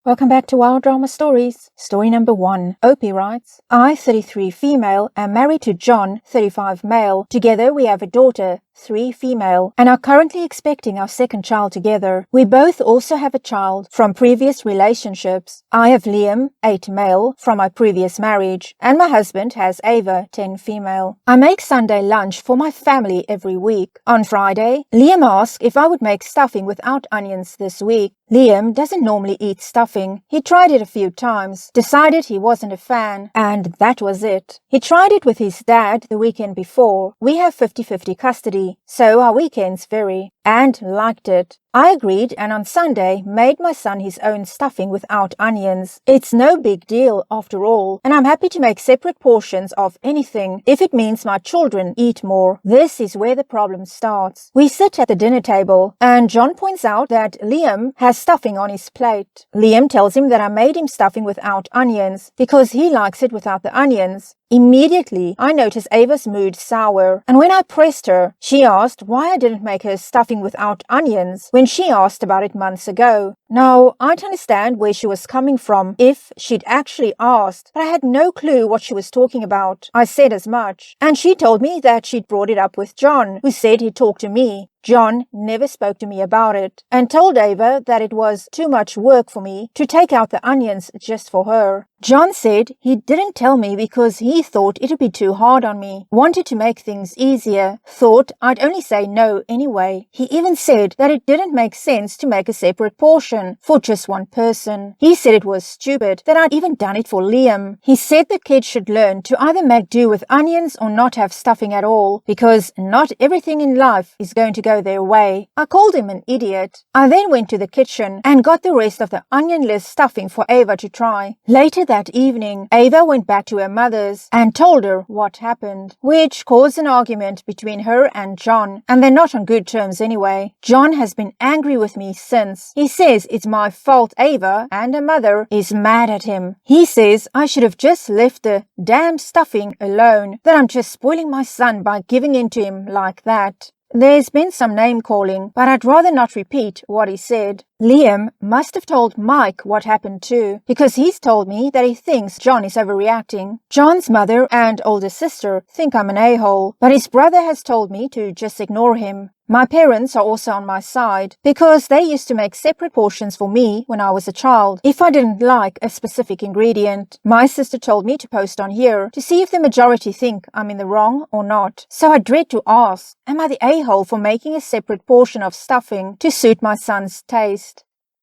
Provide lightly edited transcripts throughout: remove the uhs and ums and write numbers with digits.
Welcome back to Wild Drama Stories. Story number 1. Opie writes, I, 33 female, am married to John, 35 male. Together we have a daughter, 3 female, and are currently expecting our second child together. We both also have a child from previous relationships. I have Liam, 8 male, from my previous marriage, and my husband has Ava, 10 female. I make Sunday lunch for my family every week. On Friday, Liam asked if I would make stuffing without onions this week. Liam doesn't normally eat stuffing. He tried it a few times, decided he wasn't a fan, and that was it. He tried it with his dad the weekend before. We have 50-50 custody, so our weekends vary, and liked it. I agreed and on Sunday made my son his own stuffing without onions. It's no big deal after all, and I'm happy to make separate portions of anything if it means my children eat more. This is where the problem starts. We sit at the dinner table and John points out that Liam has stuffing on his plate. Liam tells him that I made him stuffing without onions because he likes it without the onions. Immediately, I noticed Ava's mood sour, and when I pressed her, she asked why I didn't make her stuffing without onions when she asked about it months ago. Now, I'd understand where she was coming from if she'd actually asked, but I had no clue what she was talking about. I said as much, and she told me that she'd brought it up with John, who said he'd talk to me. John never spoke to me about it and told Ava that it was too much work for me to take out the onions just for her. John said he didn't tell me because he thought it'd be too hard on me, wanted to make things easier, thought I'd only say no anyway. He even said that it didn't make sense to make a separate portion for just one person. He said it was stupid that I'd even done it for Liam. He said the kids should learn to either make do with onions or not have stuffing at all, because not everything in life is going to go their way. I called him an idiot. I then went to the kitchen and got the rest of the onionless stuffing for Ava to try. Later that evening, Ava went back to her mother's and told her what happened, which caused an argument between her and John, and they're not on good terms anyway. John has been angry with me since. He says it's my fault Ava and her mother is mad at him. He says I should have just left the damn stuffing alone, that I'm just spoiling my son by giving in to him like that. There's been some name-calling, but I'd rather not repeat what he said. Liam must have told Mike what happened too, because he's told me that he thinks John is overreacting. John's mother and older sister think I'm an a-hole, but his brother has told me to just ignore him. My parents are also on my side, because they used to make separate portions for me when I was a child, if I didn't like a specific ingredient. My sister told me to post on here to see if the majority think I'm in the wrong or not. So I dread to ask, am I the a-hole for making a separate portion of stuffing to suit my son's taste?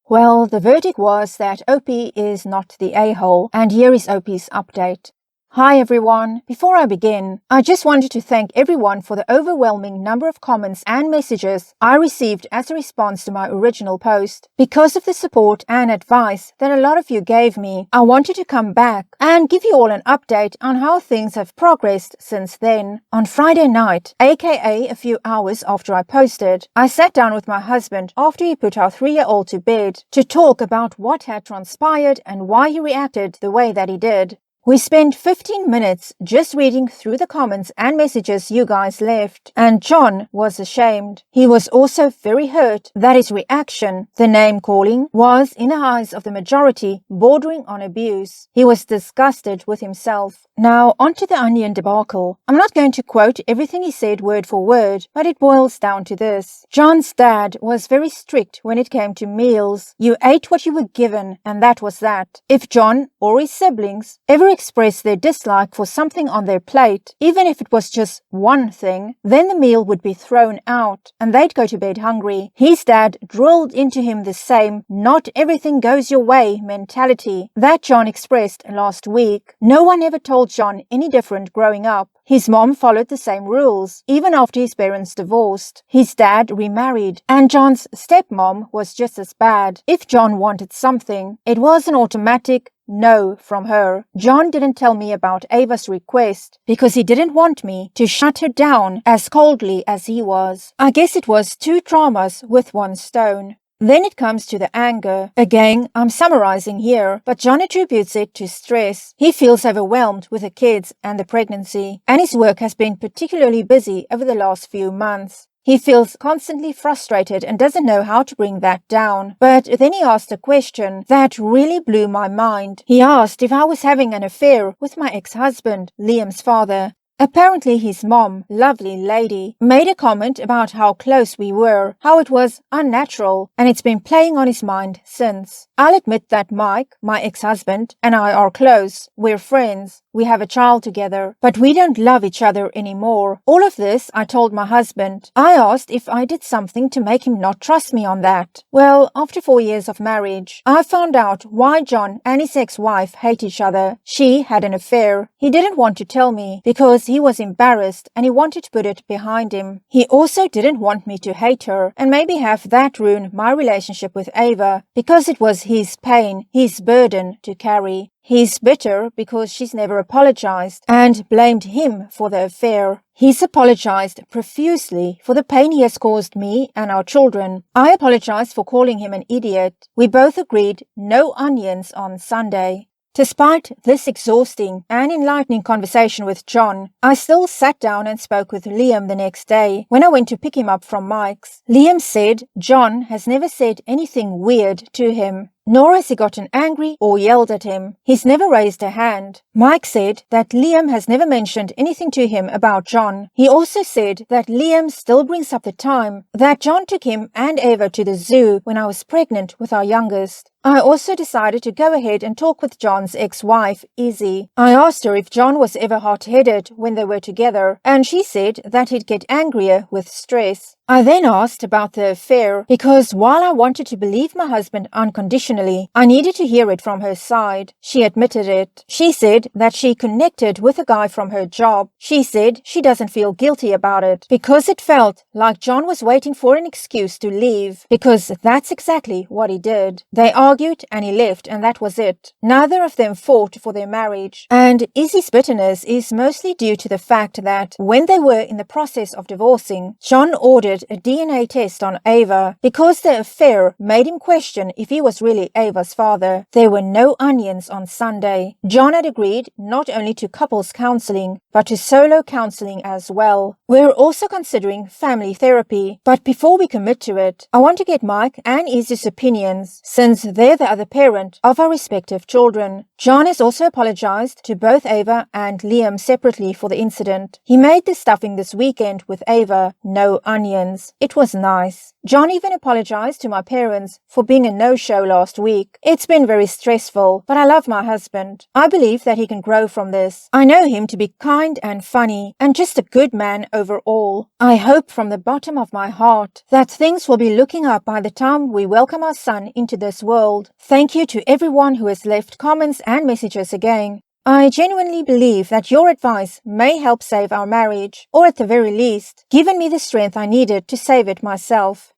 Well, the verdict was that Opie is not the a-hole, and here is Opie's update. Hi everyone. Before I begin, I just wanted to thank everyone for the overwhelming number of comments and messages I received as a response to my original post. Because of the support and advice that a lot of you gave me, I wanted to come back and give you all an update on how things have progressed since then. On Friday night, aka a few hours after I posted, I sat down with my husband after he put our 3-year-old to bed to talk about what had transpired and why he reacted the way that he did. We spent 15 minutes just reading through the comments and messages you guys left, and John was ashamed. He was also very hurt that his reaction, the name-calling, was, in the eyes of the majority, bordering on abuse. He was disgusted with himself. Now, onto the onion debacle. I'm not going to quote everything he said word for word, but it boils down to this. John's dad was very strict when it came to meals. You ate what you were given, and that was that. If John or his siblings ever expressed their dislike for something on their plate, even if it was just one thing, then the meal would be thrown out and they'd go to bed hungry. His dad drilled into him the same not everything goes your way mentality that John expressed last week. No one ever told John any different growing up. His mom followed the same rules, even after his parents divorced. His dad remarried, and John's stepmom was just as bad. If John wanted something, it was an automatic no from her. John didn't tell me about Ava's request because he didn't want me to shut her down as coldly as he was. I guess it was 2 traumas with 1 stone. Then it comes to the anger. Again, I'm summarizing here, but John attributes it to stress. He feels overwhelmed with the kids and the pregnancy, and his work has been particularly busy over the last few months. He feels constantly frustrated and doesn't know how to bring that down. But then he asked a question that really blew my mind. He asked if I was having an affair with my ex-husband, Liam's father. Apparently his mom, lovely lady, made a comment about how close we were, how it was unnatural, and it's been playing on his mind since. I'll admit that Mike, my ex-husband, and I are close. We're friends. We have a child together, but we don't love each other anymore. All of this I told my husband. I asked if I did something to make him not trust me on that. Well, after 4 years of marriage, I found out why John and his ex-wife hate each other. She had an affair. He didn't want to tell me because he was embarrassed and he wanted to put it behind him. He also didn't want me to hate her and maybe have that ruin my relationship with Ava because it was his pain, his burden to carry. He's bitter because she's never apologized and blamed him for the affair. He's apologized profusely for the pain he has caused me and our children. I apologized for calling him an idiot. We both agreed no onions on Sunday. Despite this exhausting and enlightening conversation with John, I still sat down and spoke with Liam the next day when I went to pick him up from Mike's. Liam said John has never said anything weird to him, nor has he gotten angry or yelled at him. He's never raised a hand. Mike said that Liam has never mentioned anything to him about John. He also said that Liam still brings up the time that John took him and Ava to the zoo when I was pregnant with our youngest. I also decided to go ahead and talk with John's ex-wife, Izzy. I asked her if John was ever hot-headed when they were together, and she said that he'd get angrier with stress. I then asked about the affair because while I wanted to believe my husband unconditionally, I needed to hear it from her side. She admitted it. She said that she connected with a guy from her job. She said she doesn't feel guilty about it because it felt like John was waiting for an excuse to leave, because that's exactly what he did. They argued and he left, and that was it. Neither of them fought for their marriage, and Izzy's bitterness is mostly due to the fact that when they were in the process of divorcing, John ordered a DNA test on Ava because the affair made him question if he was really Ava's father. There were no onions on Sunday. John had agreed not only to couples counseling, but to solo counseling as well. We're also considering family therapy, but before we commit to it, I want to get Mike and Izzy's opinions, since they're the other parent of our respective children. John has also apologized to both Ava and Liam separately for the incident. He made the stuffing this weekend with Ava, no onions. It was nice. John even apologized to my parents for being a no-show last week. It's been very stressful, but I love my husband. I believe that he can grow from this. I know him to be kind and funny and just a good man overall. I hope from the bottom of my heart that things will be looking up by the time we welcome our son into this world. Thank you to everyone who has left comments and messages again. I genuinely believe that your advice may help save our marriage, or at the very least, given me the strength I needed to save it myself.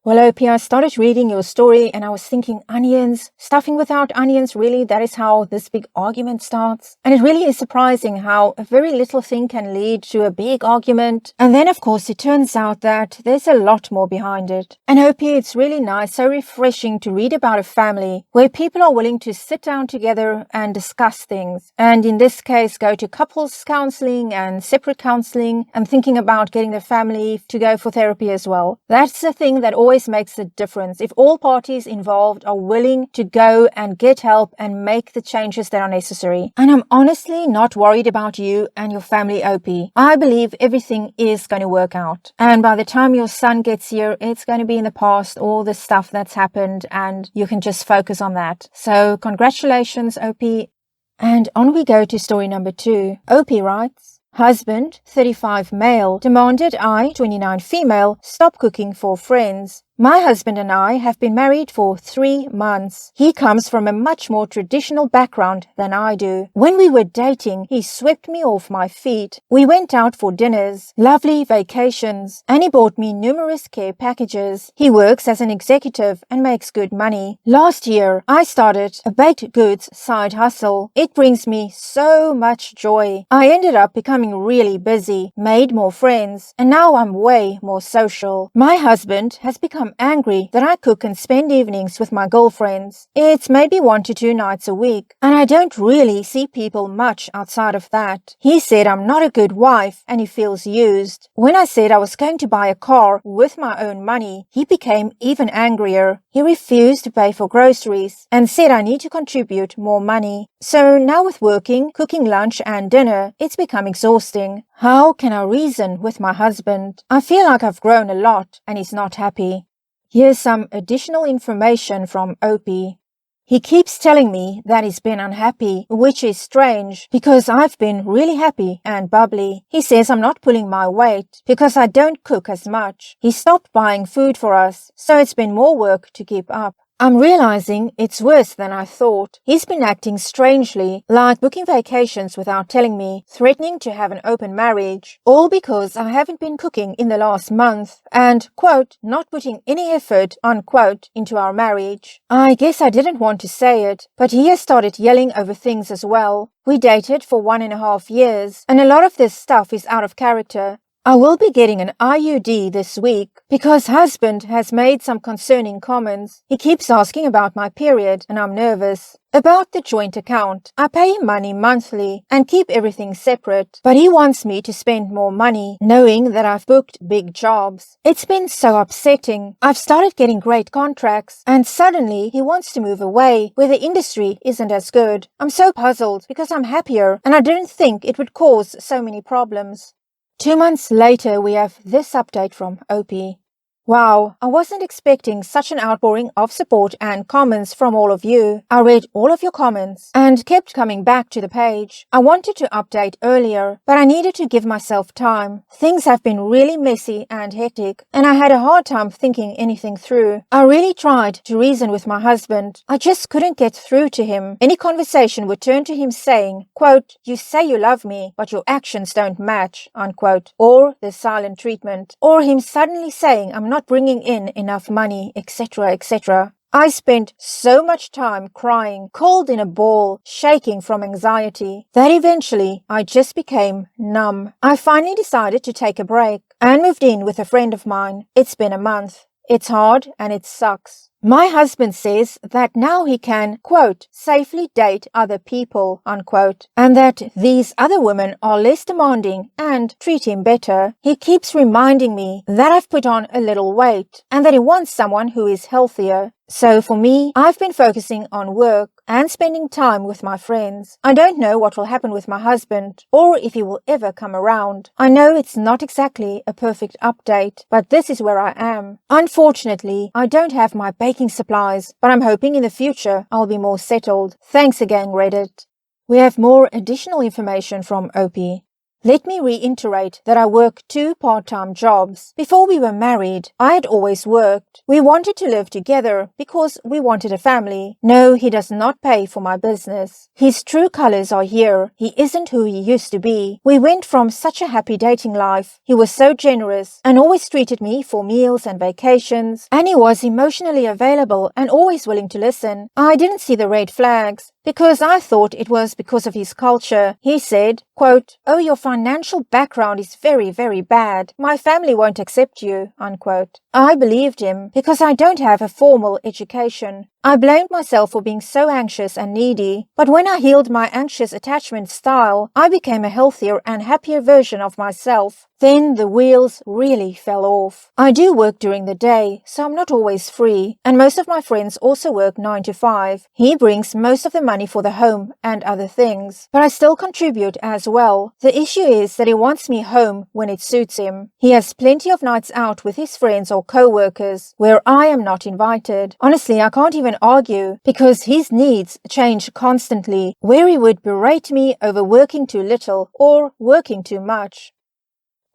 Well, Opie, I started reading your story and I was thinking, onions, stuffing without onions, really? That is how this big argument starts? And it really is surprising how a very little thing can lead to a big argument. And then, of course, it turns out that there's a lot more behind it. And Opie, it's really nice, so refreshing to read about a family where people are willing to sit down together and discuss things. And in this case, go to couples counseling and separate counseling and thinking about getting the family to go for therapy as well. That's the thing that always makes a difference. If all parties involved are willing to go and get help and make the changes that are necessary. And I'm honestly not worried about you and your family, Opie. I believe everything is going to work out. And by the time your son gets here, it's going to be in the past, all the stuff that's happened, and you can just focus on that. So congratulations, Opie. And on we go to story number 2. Opie writes, husband, 35 male, demanded I, 29 female, stop cooking for friends. My husband and I have been married for 3 months. He comes from a much more traditional background than I do. When we were dating, he swept me off my feet. We went out for dinners, lovely vacations, and he bought me numerous care packages. He works as an executive and makes good money. Last year, I started a baked goods side hustle. It brings me so much joy. I ended up becoming really busy, made more friends, and now I'm way more social. My husband has become I'm angry that I cook and spend evenings with my girlfriends. It's maybe 1 to 2 nights a week, and I don't really see people much outside of that. He said I'm not a good wife and he feels used. When I said I was going to buy a car with my own money, he became even angrier. He refused to pay for groceries and said I need to contribute more money. So now with working, cooking lunch and dinner, it's become exhausting. How can I reason with my husband? I feel like I've grown a lot and he's not happy. Here's some additional information from Opie. He keeps telling me that he's been unhappy, which is strange because I've been really happy and bubbly. He says I'm not pulling my weight because I don't cook as much. He stopped buying food for us, so it's been more work to keep up. I'm realizing it's worse than I thought. He's been acting strangely, like booking vacations without telling me, threatening to have an open marriage, all because I haven't been cooking in the last month and, quote, not putting any effort, unquote, into our marriage. I guess I didn't want to say it, but he has started yelling over things as well. We dated for 1.5 years, and a lot of this stuff is out of character. I will be getting an IUD this week because husband has made some concerning comments. He keeps asking about my period and I'm nervous. About the joint account, I pay him money monthly and keep everything separate, but he wants me to spend more money, knowing that I've booked big jobs. It's been so upsetting. I've started getting great contracts and suddenly he wants to move away where the industry isn't as good. I'm so puzzled because I'm happier and I didn't think it would cause so many problems. 2 months later, we have this update from Opie. Wow, I wasn't expecting such an outpouring of support and comments from all of you. I read all of your comments and kept coming back to the page. I wanted to update earlier, but I needed to give myself time. Things have been really messy and hectic, and I had a hard time thinking anything through. I really tried to reason with my husband. I just couldn't get through to him. Any conversation would turn to him saying, quote, you say you love me, but your actions don't match, unquote, or the silent treatment, or him suddenly saying I'm not bringing in enough money, etc., etc. I spent so much time crying, cold in a ball, shaking from anxiety, that eventually I just became numb. I finally decided to take a break and moved in with a friend of mine. It's been a month. It's hard and it sucks. My husband says that now he can, quote, safely date other people, unquote, and that these other women are less demanding and treat him better. He keeps reminding me that I've put on a little weight and that he wants someone who is healthier. So for me, I've been focusing on work and spending time with my friends. I don't know what will happen with my husband or if he will ever come around. I know it's not exactly a perfect update, but this is where I am. Unfortunately, I don't have my baking supplies, but I'm hoping in the future I'll be more settled. Thanks again, Reddit. We have more additional information from Opie. Let me reiterate that I work 2 part-time jobs. Before we were married, I had always worked. We wanted to live together because we wanted a family. No, he does not pay for my business. His true colors are here. He isn't who he used to be. We went from such a happy dating life. He was so generous and always treated me for meals and vacations. And he was emotionally available and always willing to listen. I didn't see the red flags because I thought it was because of his culture. He said, quote, oh, your financial background is very, very bad. My family won't accept you, unquote. I believed him because I don't have a formal education. I blamed myself for being so anxious and needy, but when I healed my anxious attachment style, I became a healthier and happier version of myself. Then the wheels really fell off. I do work during the day, so I'm not always free, and most of my friends also work 9 to 5. He brings most of the money for the home and other things, but I still contribute as well. The issue is that he wants me home when it suits him. He has plenty of nights out with his friends or co-workers, where I am not invited. Honestly, I can't even argue, because his needs change constantly, where he would berate me over working too little or working too much.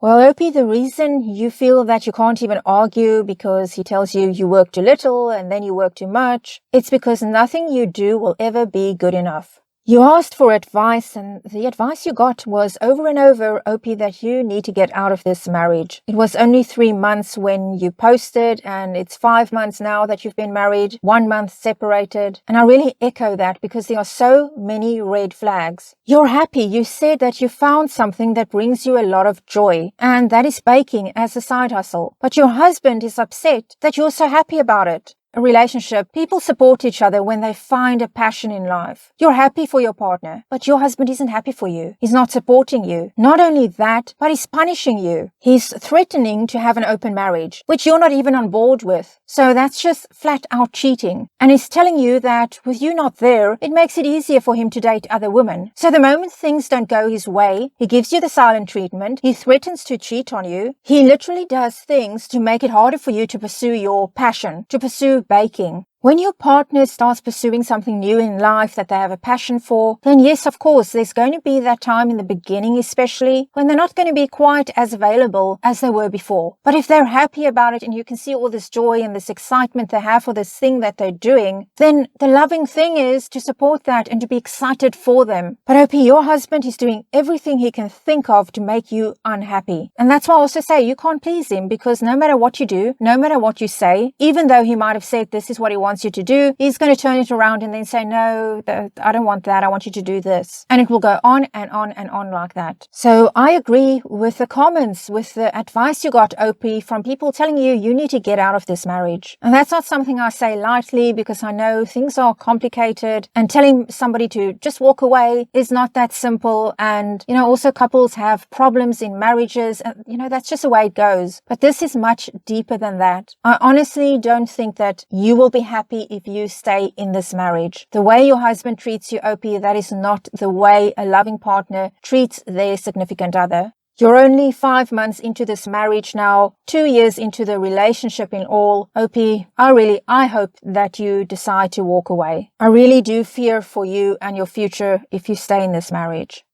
Well, Opie, the reason you feel that you can't even argue because he tells you you work too little and then you work too much, it's because nothing you do will ever be good enough. You asked for advice, and the advice you got was over and over, Opie, that you need to get out of this marriage. It was only 3 months when you posted, and it's 5 months now that you've been married, 1 month separated. And I really echo that because there are so many red flags. You're happy. You said that you found something that brings you a lot of joy, and that is baking as a side hustle. But your husband is upset that you're so happy about it. A relationship, people support each other when they find a passion in life. You're happy for your partner, but your husband isn't happy for you. He's not supporting you. Not only that, but he's punishing you. He's threatening to have an open marriage, which you're not even on board with. So that's just flat out cheating. And he's telling you that with you not there, it makes it easier for him to date other women. So the moment things don't go his way, he gives you the silent treatment. He threatens to cheat on you. He literally does things to make it harder for you to pursue your passion, to pursue baking. When your partner starts pursuing something new in life that they have a passion for, then yes, of course, there's going to be that time in the beginning, especially when they're not going to be quite as available as they were before. But if they're happy about it and you can see all this joy and this excitement they have for this thing that they're doing, then the loving thing is to support that and to be excited for them. But OP, your husband is doing everything he can think of to make you unhappy. And that's why I also say you can't please him, because no matter what you do, no matter what you say, even though he might have said this is what he wants you to do, he's going to turn it around and then say, no, I don't want that. I want you to do this. And it will go on and on and on like that. So I agree with the comments, with the advice you got, OP, from people telling you you need to get out of this marriage. And that's not something I say lightly, because I know things are complicated, and telling somebody to just walk away is not that simple. And, also couples have problems in marriages, and, that's just the way it goes. But this is much deeper than that. I honestly don't think that you will be happy if you stay in this marriage. The way your husband treats you, OP, that is not the way a loving partner treats their significant other. You're only 5 months into this marriage now, 2 years into the relationship in all. OP, I hope that you decide to walk away. I really do fear for you and your future if you stay in this marriage.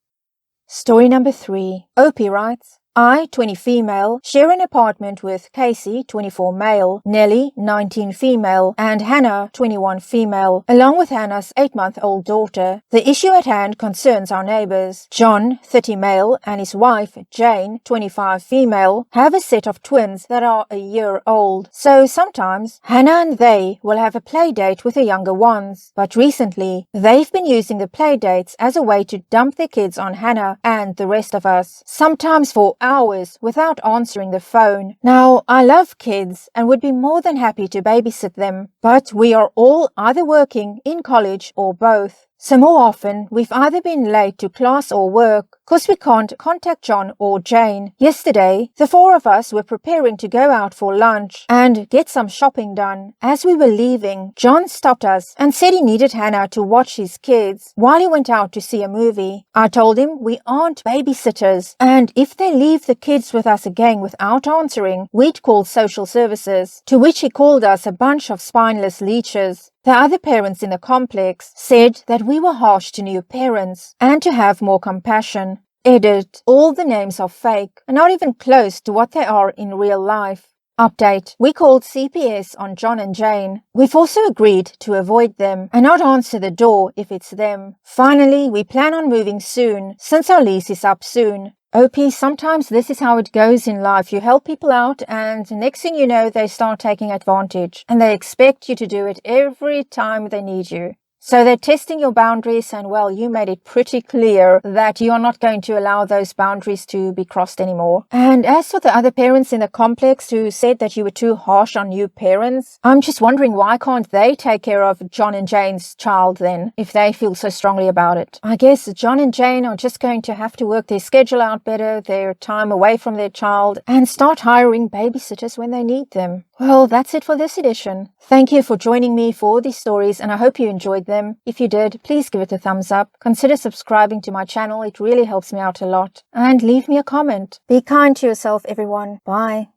Story number 3. OP writes, I, 20 female, share an apartment with Casey, 24 male, Nellie, 19 female, and Hannah, 21 female, along with Hannah's 8-month-old daughter. The issue at hand concerns our neighbors. John, 30 male, and his wife, Jane, 25 female, have a set of twins that are a year old. So sometimes Hannah and they will have a play date with the younger ones. But recently, they've been using the play dates as a way to dump their kids on Hannah and the rest of us. Sometimes for hours without answering the phone. Now, I love kids and would be more than happy to babysit them, but we are all either working, in college, or both. So more often, we've either been late to class or work because we can't contact John or Jane. Yesterday, the 4 of us were preparing to go out for lunch and get some shopping done. As we were leaving, John stopped us and said he needed Hannah to watch his kids while he went out to see a movie. I told him we aren't babysitters, and if they leave the kids with us again without answering, we'd call social services, to which he called us a bunch of spineless leeches. The other parents in the complex said that we were harsh to new parents and to have more compassion. Edit, all the names are fake and not even close to what they are in real life. Update, we called CPS on John and Jane. We've also agreed to avoid them and not answer the door if it's them. Finally, we plan on moving soon, since our lease is up soon. OP, sometimes this is how it goes in life. You help people out and next thing you know, they start taking advantage and they expect you to do it every time they need you. So they're testing your boundaries, and well, you made it pretty clear that you're not going to allow those boundaries to be crossed anymore. And as for the other parents in the complex who said that you were too harsh on new parents, I'm just wondering, why can't they take care of John and Jane's child then, if they feel so strongly about it? I guess John and Jane are just going to have to work their schedule out better, their time away from their child, and start hiring babysitters when they need them. Well, that's it for this edition. Thank you for joining me for these stories, and I hope you enjoyed them. If you did, please give it a thumbs up. Consider subscribing to my channel. It really helps me out a lot. And leave me a comment. Be kind to yourself, everyone. Bye.